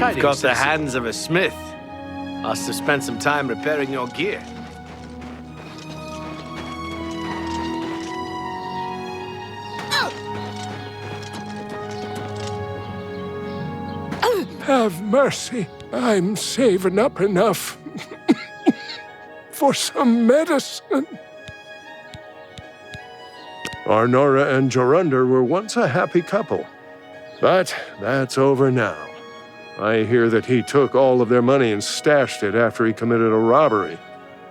You've got the hands of a smith. Must have spent some time repairing your gear. Have mercy. I'm saving up enough for some medicine. Arnora and Jorunder were once a happy couple, but that's over now. I hear that he took all of their money and stashed it after he committed a robbery.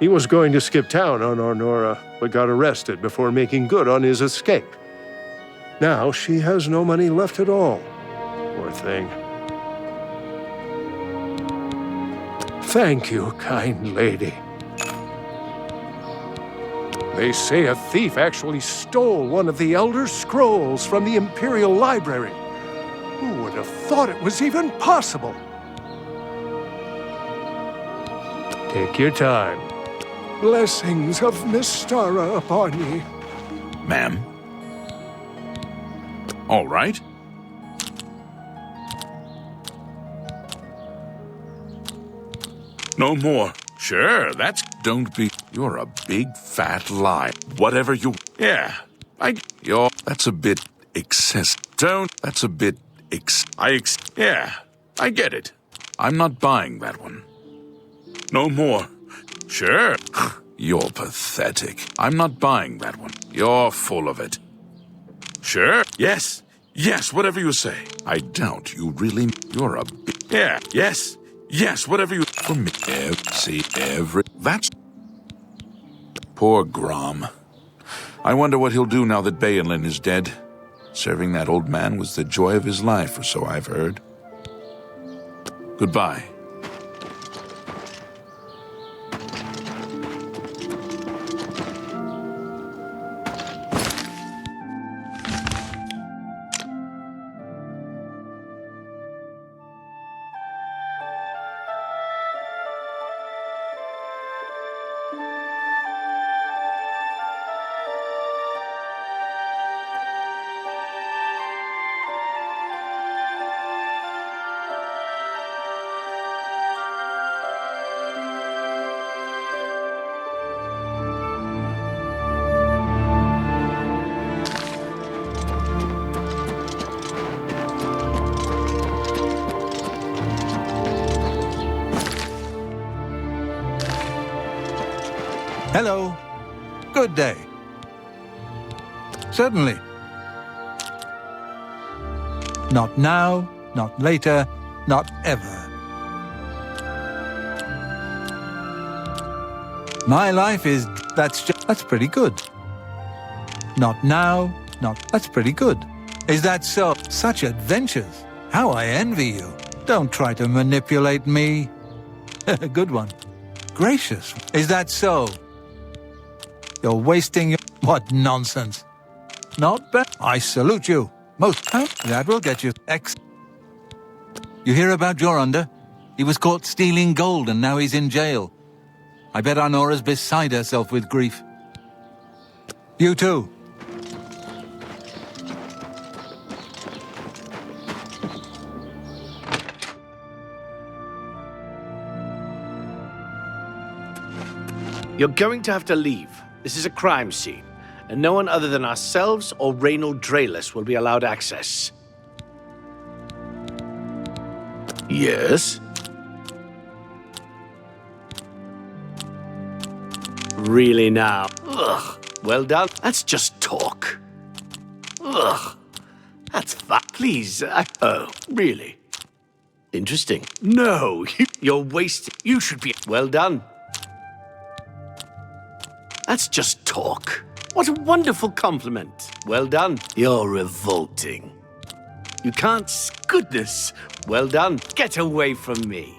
He was going to skip town on Arnora, but got arrested before making good on his escape. Now she has no money left at all. Poor thing. Thank you, kind lady. They say a thief actually stole one of the Elder Scrolls from the Imperial Library. Who would have thought it was even possible? Take your time. Blessings of Mystara upon ye. Ma'am? All right. No more. Sure, that's... Don't be... You're a big fat lie. Whatever you... Yeah, That's a bit excessive. That's a bit Yeah, I get it. I'm not buying that one. No more. Sure. You're pathetic. I'm not buying that one. You're full of it. Sure. Yes. Yes, whatever you say. I doubt you really... You're a bit... Yeah, yes. Yes, whatever you... For me, That's... Poor Grom. I wonder what he'll do now that Baelin is dead. Serving that old man was the joy of his life, or so I've heard. Goodbye. Hello. Good day. Certainly. Not now, not later, not ever. My life is... That's pretty good. Not now, That's pretty good. Is that so? Such adventures. How I envy you. Don't try to manipulate me. Good one. Gracious. Is that so? You're wasting your... What nonsense. Not bad. I salute you. Most... Huh? That will get you... You hear about Jorunder? He was caught stealing gold and now he's in jail. I bet Arnora's beside herself with grief. You too. You're going to have to leave. This is a crime scene, and no one other than ourselves or Reynold Draelus will be allowed access. Yes? Really now? Ugh. Well done. That's just talk. Ugh. That's fat. Please. Oh, really? Interesting. No, you're wasting. You should be... Well done. That's just talk. What a wonderful compliment. Well done. You're revolting. You can't... Goodness. Well done. Get away from me.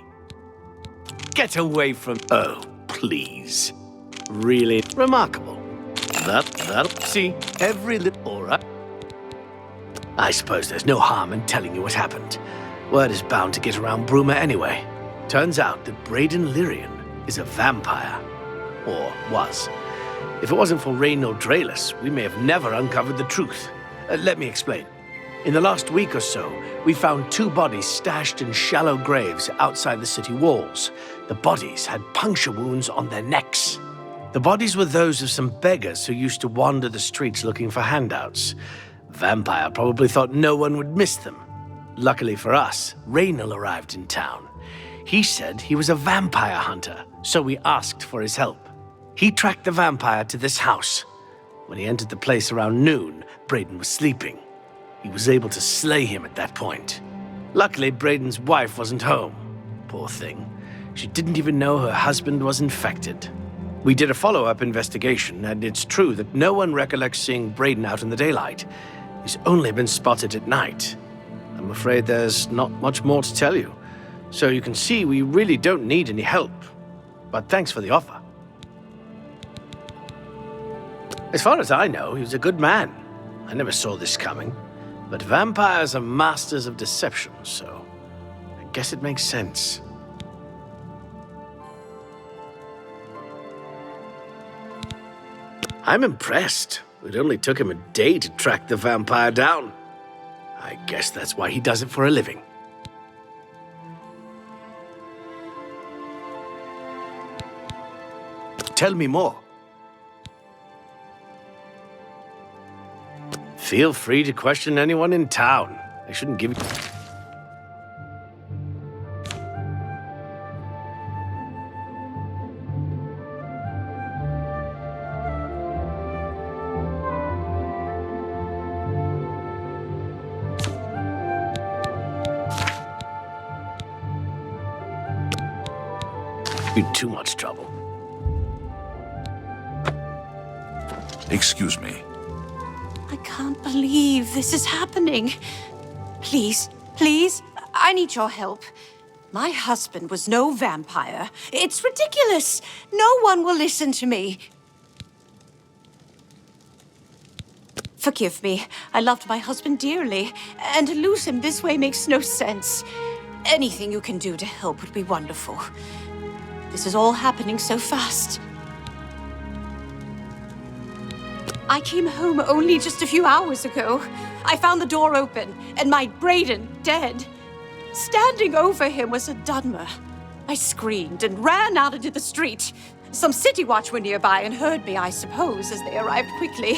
Get away from... Oh, please. Really remarkable. That'll... See, every little... All right. I suppose there's no harm in telling you what happened. Word is bound to get around Bruma anyway. Turns out that Braden Lyrian is a vampire. Or was. If it wasn't for Reynold Draelus, we may have never uncovered the truth. Let me explain. In the last week or so, we found 2 bodies stashed in shallow graves outside the city walls. The bodies had puncture wounds on their necks. The bodies were those of some beggars who used to wander the streets looking for handouts. Vampire probably thought no one would miss them. Luckily for us, Raynal arrived in town. He said he was a vampire hunter, so we asked for his help. He tracked the vampire to this house. When he entered the place around noon, Braden was sleeping. He was able to slay him at that point. Luckily, Braden's wife wasn't home. Poor thing. She didn't even know her husband was infected. We did a follow-up investigation, and it's true that no one recollects seeing Braden out in the daylight. He's only been spotted at night. I'm afraid there's not much more to tell you. So you can see we really don't need any help. But thanks for the offer. As far as I know, he was a good man. I never saw this coming. But vampires are masters of deception, so I guess it makes sense. I'm impressed. It only took him a day to track the vampire down. I guess that's why he does it for a living. Tell me more. Feel free to question anyone in town. I shouldn't give you... in too much trouble. Excuse me. I can't believe this is happening. Please, please, I need your help. My husband was no vampire. It's ridiculous. No one will listen to me. Forgive me. I loved my husband dearly, and to lose him this way makes no sense. Anything you can do to help would be wonderful. This is all happening so fast. I came home only just a few hours ago. I found the door open, and my Braden dead. Standing over him was a Dunmer. I screamed and ran out into the street. Some city watch were nearby and heard me, I suppose, as they arrived quickly.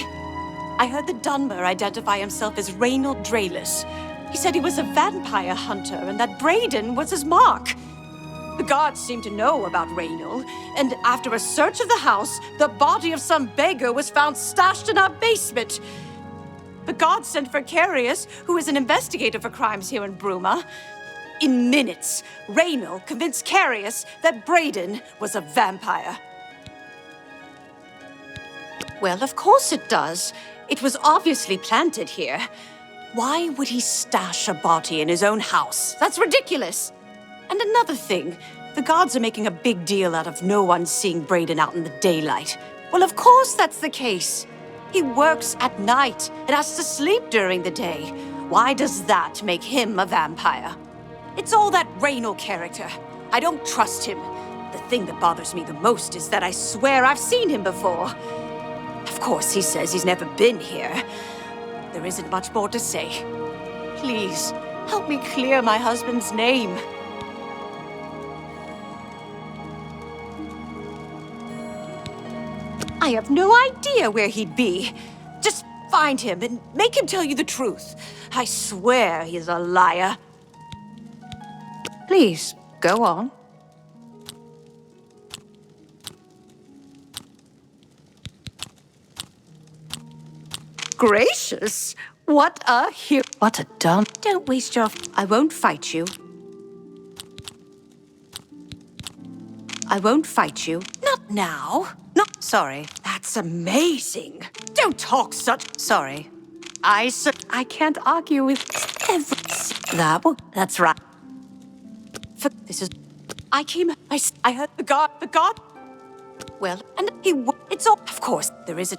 I heard the Dunmer identify himself as Raynal Draelus. He said he was a vampire hunter and that Braden was his mark. The guards seemed to know about Raynal, and after a search of the house, the body of some beggar was found stashed in our basement. The guards sent for Carius, who is an investigator for crimes here in Bruma. In minutes, Raynal convinced Carius that Braden was a vampire. Well, of course it does. It was obviously planted here. Why would he stash a body in his own house? That's ridiculous. And another thing, the guards are making a big deal out of no one seeing Braden out in the daylight. Well, of course that's the case. He works at night and has to sleep during the day. Why does that make him a vampire? It's all that Raynal character. I don't trust him. The thing that bothers me the most is that I swear I've seen him before. Of course, he says he's never been here. There isn't much more to say. Please, help me clear my husband's name. I have no idea where he'd be. Just find him and make him tell you the truth. I swear he's a liar. Please, go on. Gracious! What a hero! What a dumb... Don't waste your... I won't fight you. I won't fight you. Not now. Not... Sorry. That's amazing. Don't talk such... Sorry. I can't argue with... That's right. This is... I heard the god... Well, and it's all... Of course, there is a...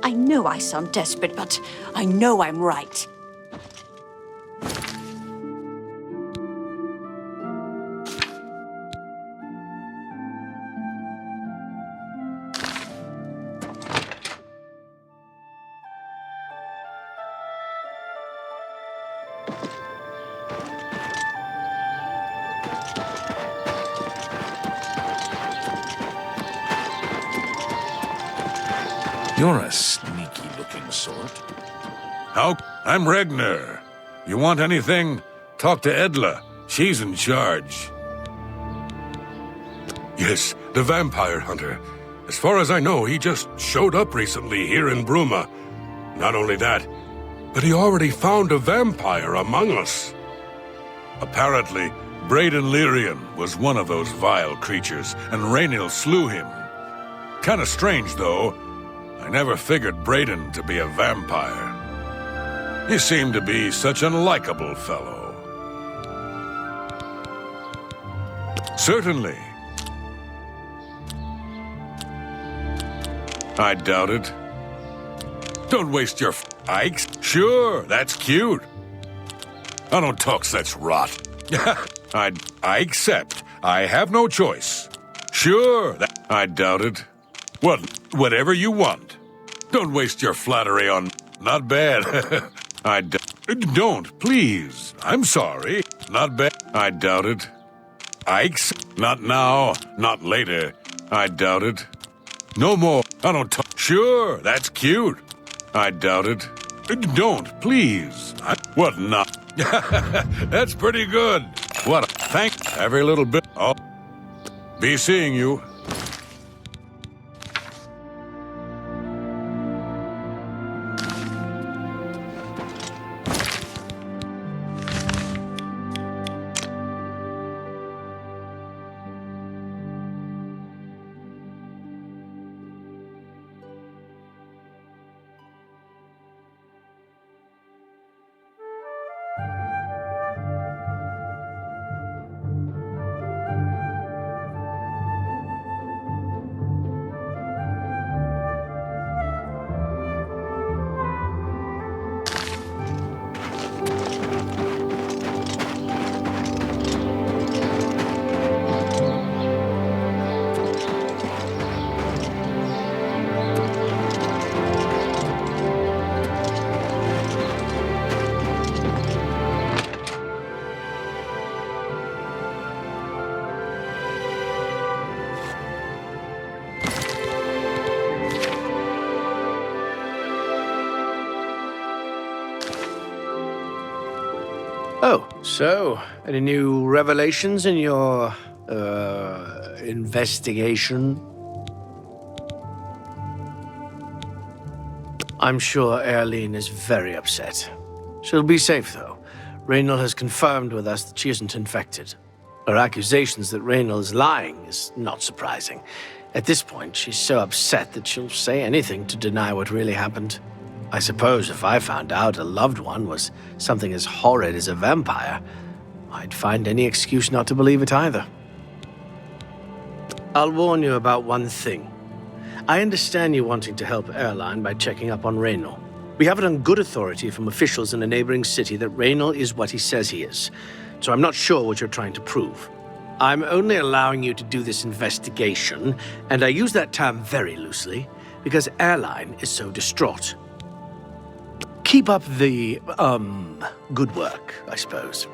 I know I sound desperate, but I know I'm right. You're a sneaky-looking sort. How? I'm Regner. You want anything? Talk to Edla. She's in charge. Yes, the vampire hunter. As far as I know, he just showed up recently here in Bruma. Not only that, but he already found a vampire among us. Apparently, Braden Lyrian was one of those vile creatures, and Rainil slew him. Kinda strange, though. I never figured Braden to be a vampire. He seemed to be such a likable fellow. Certainly. I doubt it. Don't waste your Ikes. Sure, that's cute. I don't talk such rot. I accept. I have no choice. Sure, I doubt it. Whatever you want. Don't waste your flattery on... Not bad. Don't, please. I'm sorry. Not bad. I doubt it. Not now, not later. I doubt it. No more. I don't talk. Sure, that's cute. I doubt it. Don't, please. What not? That's pretty good. What? Thanks. Every little bit. Oh. Be seeing you. Oh, so, any new revelations in your, investigation? I'm sure Erlene is very upset. She'll be safe, though. Raynal has confirmed with us that she isn't infected. Her accusations that Raynal is lying is not surprising. At this point, she's so upset that she'll say anything to deny what really happened. I suppose if I found out a loved one was something as horrid as a vampire, I'd find any excuse not to believe it either. I'll warn you about one thing. I understand you wanting to help Erline by checking up on Raynal. We have it on good authority from officials in a neighboring city that Raynal is what he says he is, so I'm not sure what you're trying to prove. I'm only allowing you to do this investigation, and I use that term very loosely, because Erline is so distraught. Keep up the, good work, I suppose.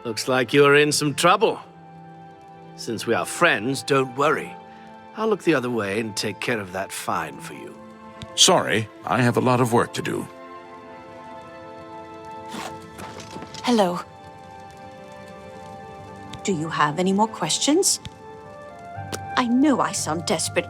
Looks like you're in some trouble. Since we are friends, don't worry. I'll look the other way and take care of that fine for you. Sorry, I have a lot of work to do. Hello. Do you have any more questions? I know I sound desperate.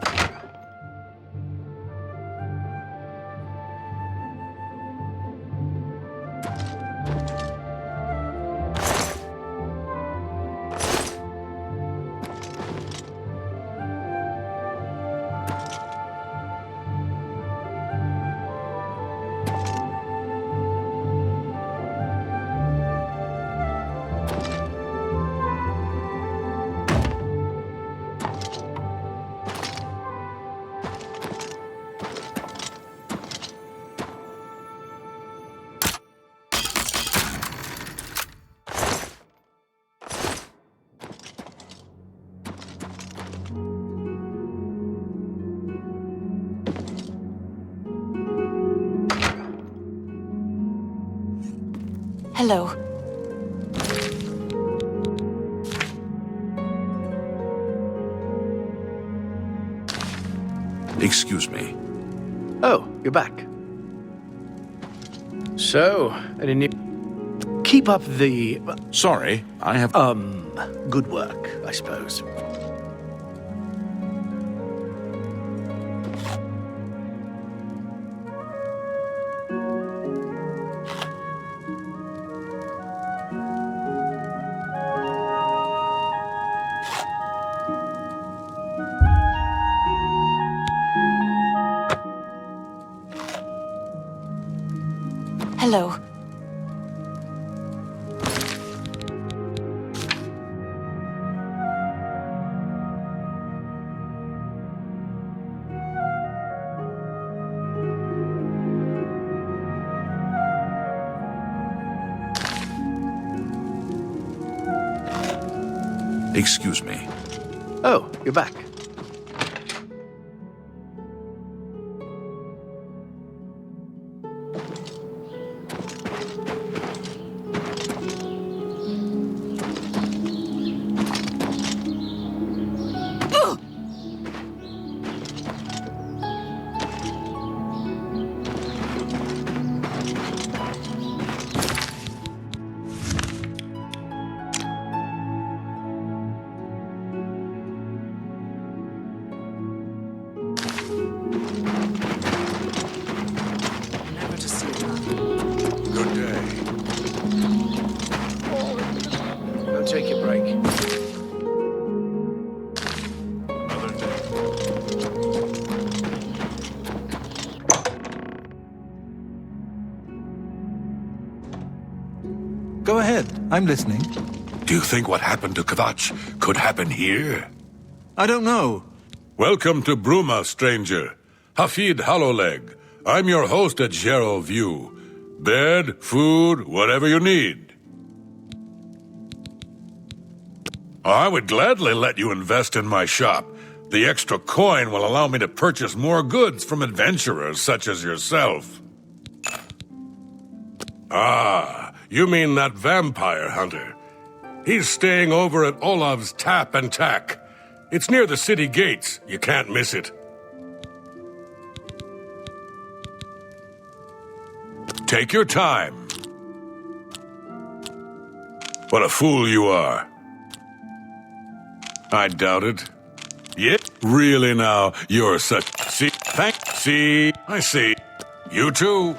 Hello. Excuse me. Oh, you're back. So, any new... Keep up the... Sorry, I have... good work, I suppose. Hello. Excuse me. Oh, you're back. Good day. Go take your break. Another day. Go ahead. I'm listening. Do you think what happened to Kvatch could happen here? I don't know. Welcome to Bruma, stranger. Hafid Hollowleg. I'm your host at Gerald View. Bed, food, whatever you need. I would gladly let you invest in my shop. The extra coin will allow me to purchase more goods from adventurers such as yourself. Ah, you mean that vampire hunter. He's staying over at Olav's Tap and Tack. It's near the city gates. You can't miss it. Take your time. What a fool you are. I doubt it. Yep. Really now, you're such... See? I see. You too.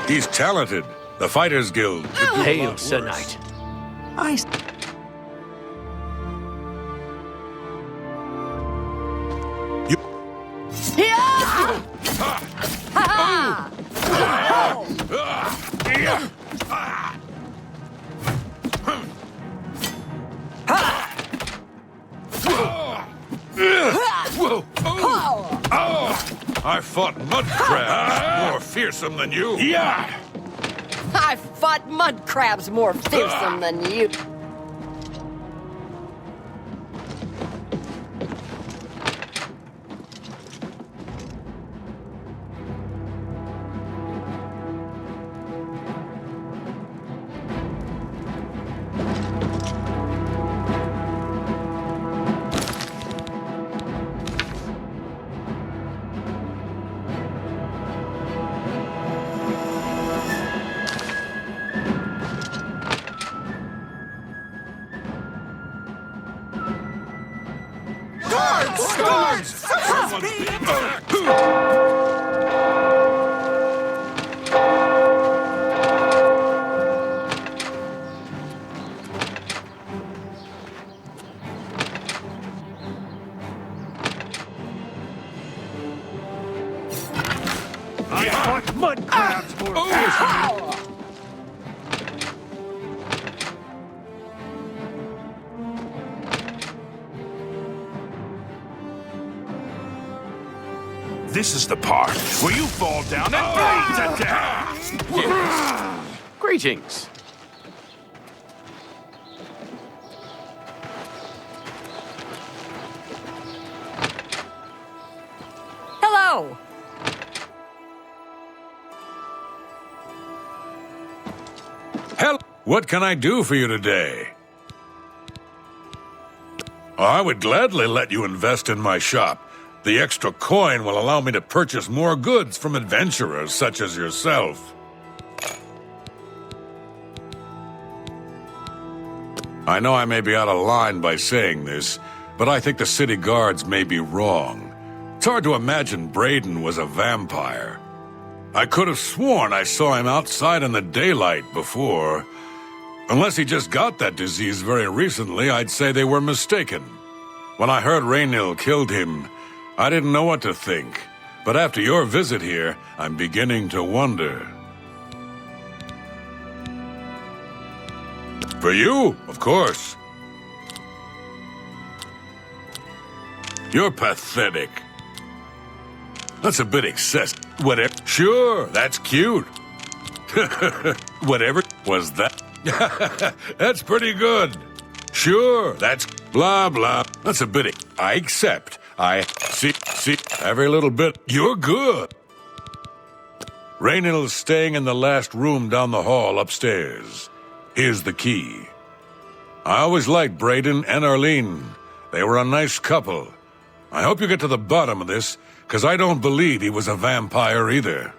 He's talented. The Fighters Guild could do a Hail, lot Sir worse. Knight. I fought mud crabs more fearsome than you. Yeah! I fought mud crabs more fearsome than you. Someone's being attacked. I fought mud crabs more fiercely. This is the part where you fall down and bleed to death. Yes. Greetings. go. Hell, what can I do for you today? I would gladly let you invest in my shop. The extra coin will allow me to purchase more goods from adventurers such as yourself. I know I may be out of line by saying this, but I think the city guards may be wrong. It's hard to imagine Braden was a vampire. I could have sworn I saw him outside in the daylight before. Unless he just got that disease very recently, I'd say they were mistaken. When I heard Raynil killed him, I didn't know what to think. But after your visit here, I'm beginning to wonder. For you, of course. You're pathetic. That's a bit excessive. Whatever. Sure, that's cute. Whatever was that? That's pretty good. Sure, that's blah blah. That's a bit. I accept. I see every little bit. You're good. Raynil's staying in the last room down the hall upstairs. Here's the key. I always liked Braden and Arlene. They were a nice couple. I hope you get to the bottom of this, because I don't believe he was a vampire either.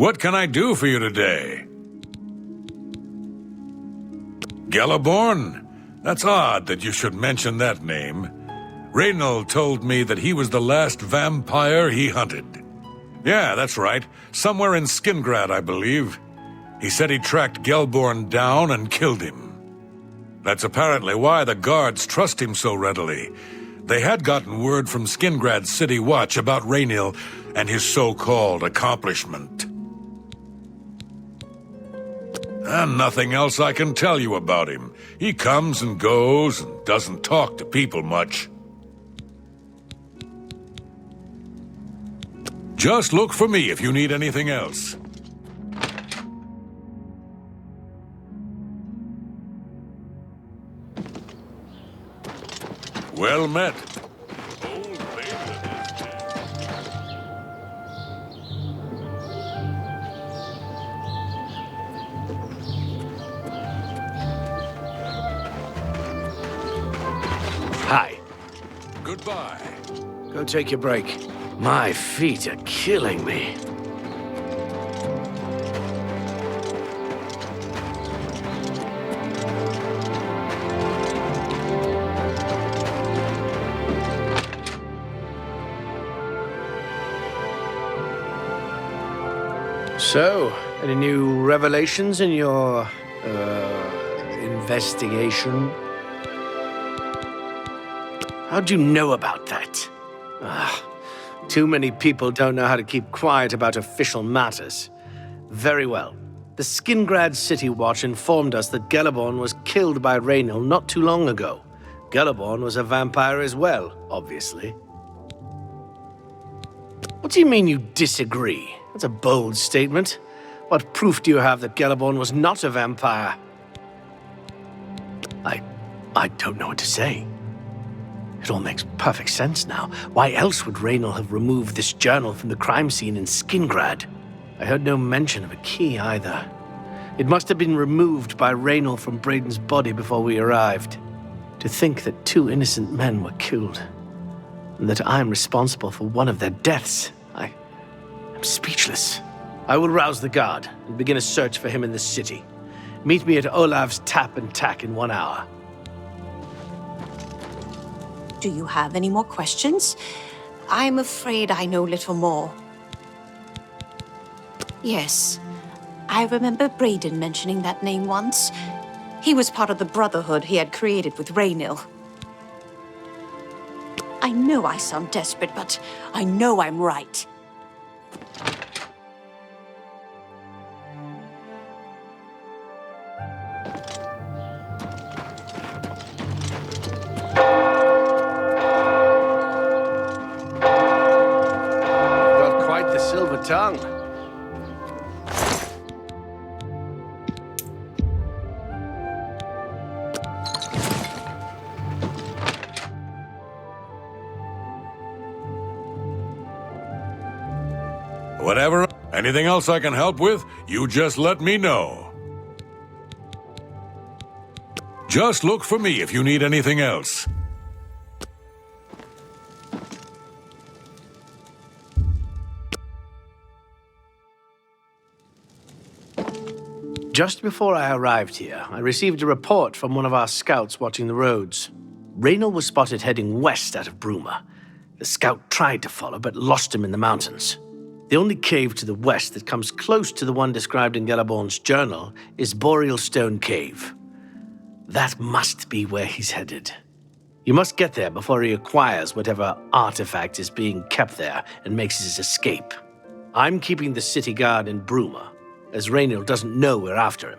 What can I do for you today? Gelaborn? That's odd that you should mention that name. Raynal told me that he was the last vampire he hunted. Yeah, that's right. Somewhere in Skingrad, I believe. He said he tracked Gelborn down and killed him. That's apparently why the guards trust him so readily. They had gotten word from Skingrad's City Watch about Raynal and his so-called accomplishment. And nothing else I can tell you about him. He comes and goes and doesn't talk to people much. Just look for me if you need anything else. Well met. Hi. Goodbye. Go take your break. My feet are killing me. So, any new revelations in your, investigation? How'd you know about that? Too many people don't know how to keep quiet about official matters. Very well. The Skingrad City Watch informed us that Gelaborn was killed by Raynal not too long ago. Gelaborn was a vampire as well, obviously. What do you mean you disagree? That's a bold statement. What proof do you have that Gelaborn was not a vampire? I don't know what to say. It all makes perfect sense now. Why else would Raynal have removed this journal from the crime scene in Skingrad? I heard no mention of a key either. It must have been removed by Raynal from Braden's body before we arrived. To think that 2 innocent men were killed, and that I'm responsible for one of their deaths, I'm speechless. I will rouse the guard and begin a search for him in the city. Meet me at Olav's Tap and Tack in 1 hour. Do you have any more questions? I'm afraid I know little more. Yes, I remember Braden mentioning that name once. He was part of the Brotherhood he had created with Raynal. I know I sound desperate, but I know I'm right. Silver tongue. Whatever. Anything else I can help with, you just let me know. Just look for me if you need anything else. Just before I arrived here, I received a report from one of our scouts watching the roads. Raynal was spotted heading west out of Bruma. The scout tried to follow, but lost him in the mountains. The only cave to the west that comes close to the one described in Gelaborn's journal is Boreal Stone Cave. That must be where he's headed. You must get there before he acquires whatever artifact is being kept there and makes his escape. I'm keeping the city guard in Bruma, as Raynal doesn't know we're after him.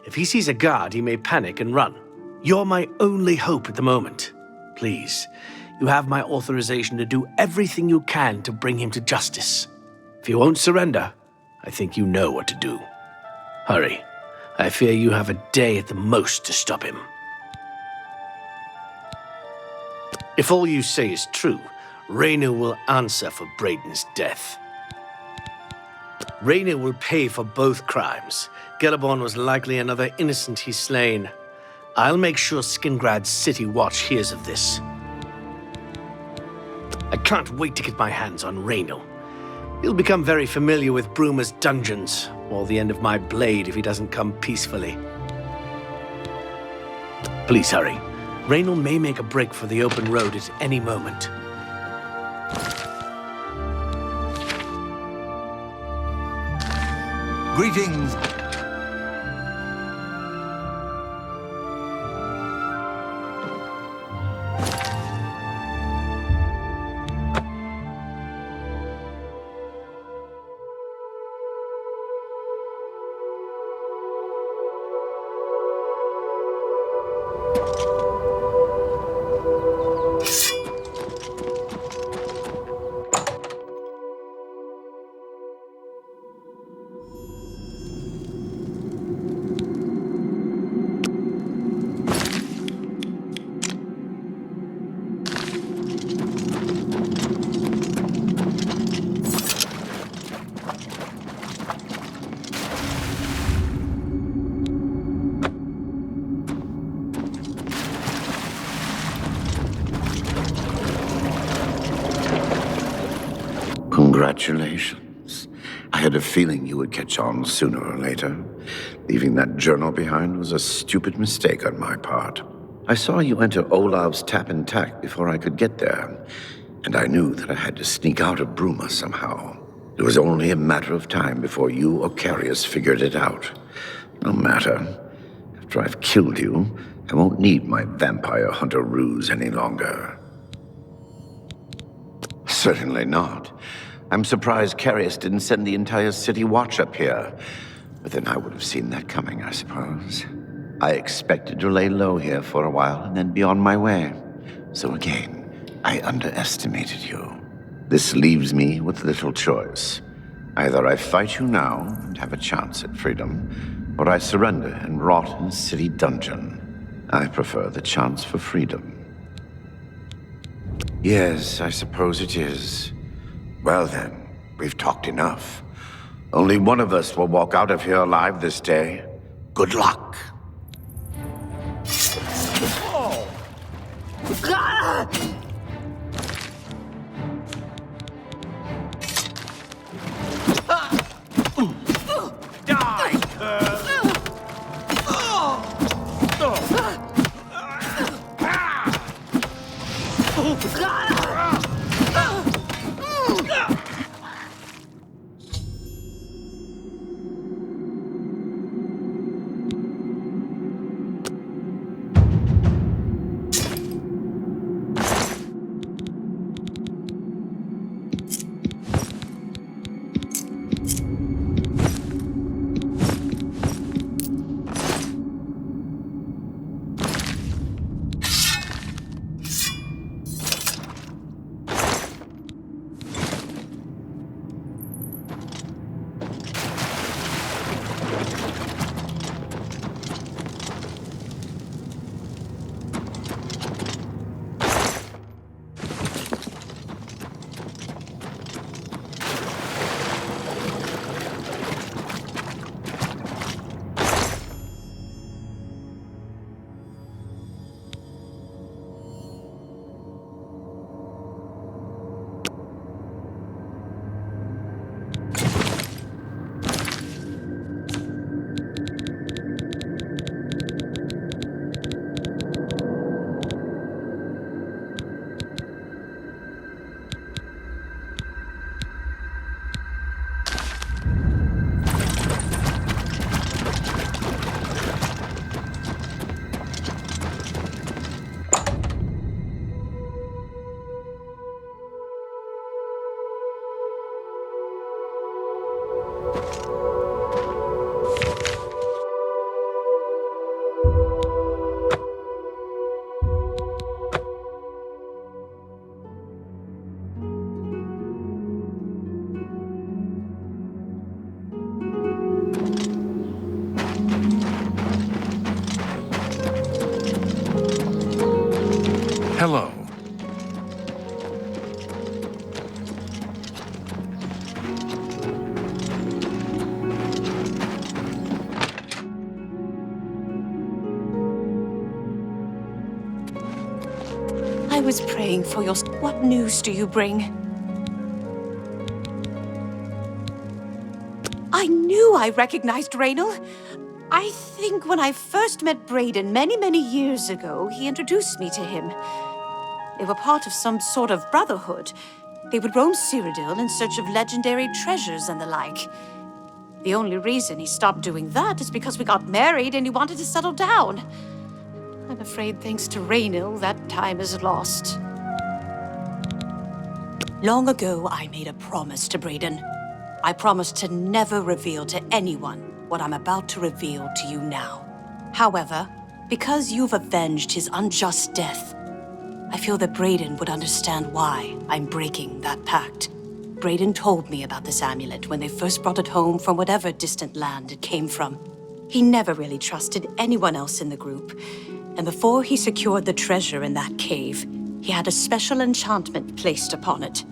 If he sees a guard, he may panic and run. You're my only hope at the moment. Please, you have my authorization to do everything you can to bring him to justice. If he won't surrender, I think you know what to do. Hurry. I fear you have a day at the most to stop him. If all you say is true, Raynal will answer for Braden's death. Raynal will pay for both crimes. Gelaborn was likely another innocent he's slain. I'll make sure Skingrad's City Watch hears of this. I can't wait to get my hands on Raynal. He'll become very familiar with Bruma's dungeons, or the end of my blade if he doesn't come peacefully. Please hurry. Raynal may make a break for the open road at any moment. Greetings. Congratulations. I had a feeling you would catch on sooner or later. Leaving that journal behind was a stupid mistake on my part. I saw you enter Olav's tap and tack before I could get there, and I knew that I had to sneak out of Bruma somehow. It was only a matter of time before you or Carius figured it out. No matter. After I've killed you, I won't need my vampire hunter ruse any longer. Certainly not. I'm surprised Carius didn't send the entire city watch up here. But then I would have seen that coming, I suppose. I expected to lay low here for a while and then be on my way. So again, I underestimated you. This leaves me with little choice. Either I fight you now and have a chance at freedom, or I surrender and rot in a city dungeon. I prefer the chance for freedom. Yes, I suppose it is. Well then, we've talked enough. Only one of us will walk out of here alive this day. Good luck. Hello. I was praying for your... What news do you bring? knew I recognized Raynal. I think when I first met Brayden many years ago, he introduced me to him. They were part of some sort of brotherhood. They would roam Cyrodiil in search of legendary treasures and the like. The only reason he stopped doing that is because we got married and he wanted to settle down. I'm afraid thanks to Raynal, that time is lost. Long ago, I made a promise to Brayden. I promised to never reveal to anyone what I'm about to reveal to you now. However, because you've avenged his unjust death, I feel that Brayden would understand why I'm breaking that pact. Brayden told me about this amulet when they first brought it home from whatever distant land it came from. He never really trusted anyone else in the group, and before he secured the treasure in that cave, he had a special enchantment placed upon it.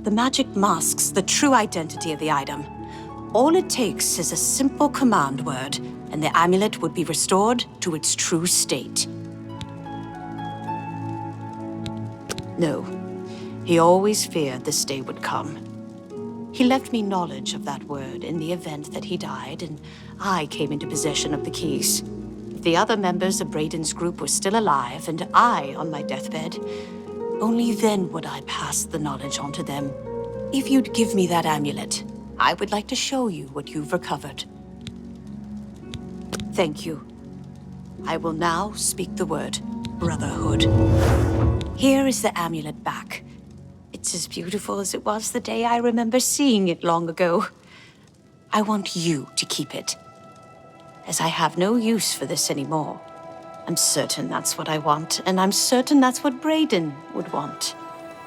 The magic masks the true identity of the item. All it takes is a simple command word, and the amulet would be restored to its true state. No, he always feared this day would come. He left me knowledge of that word in the event that he died, and I came into possession of the keys. If the other members of Brayden's group were still alive, and I on my deathbed, only then would I pass the knowledge on to them. If you'd give me that amulet, I would like to show you what you've recovered. Thank you. I will now speak the word Brotherhood. Here is the amulet back. It's as beautiful as it was the day I remember seeing it long ago. I want you to keep it, as I have no use for this anymore. I'm certain that's what I want, and I'm certain that's what Brayden would want.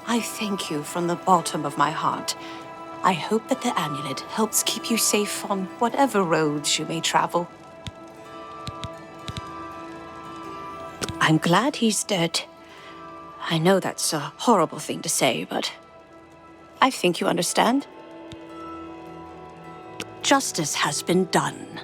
I thank you from the bottom of my heart. I hope that the amulet helps keep you safe on whatever roads you may travel. I'm glad he's dead. I know that's a horrible thing to say, but I think you understand. Justice has been done.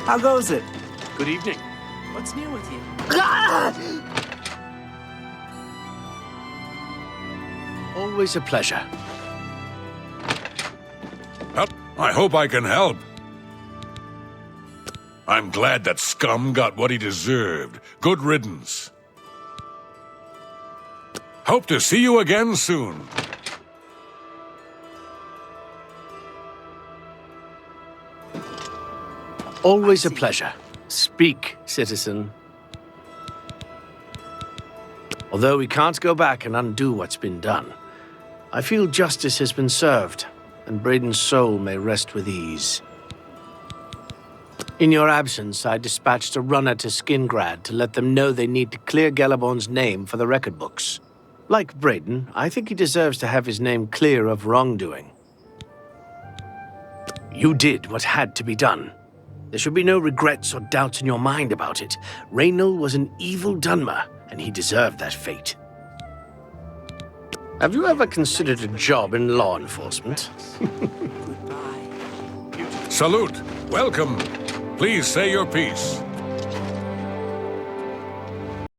How goes it? Good evening. What's new with you? Always a pleasure. Well, I hope I can help. I'm glad that scum got what he deserved. Good riddance. Hope to see you again soon. Always a pleasure. Speak, citizen. Although we can't go back and undo what's been done, I feel justice has been served, and Brayden's soul may rest with ease. In your absence, I dispatched a runner to Skingrad to let them know they need to clear Gellerborn's name for the record books. Like Brayden, I think he deserves to have his name clear of wrongdoing. You did what had to be done. There should be no regrets or doubts in your mind about it. Raynal was an evil Dunmer, and he deserved that fate. Have you ever considered a job in law enforcement? Salute. Welcome. Please say your piece.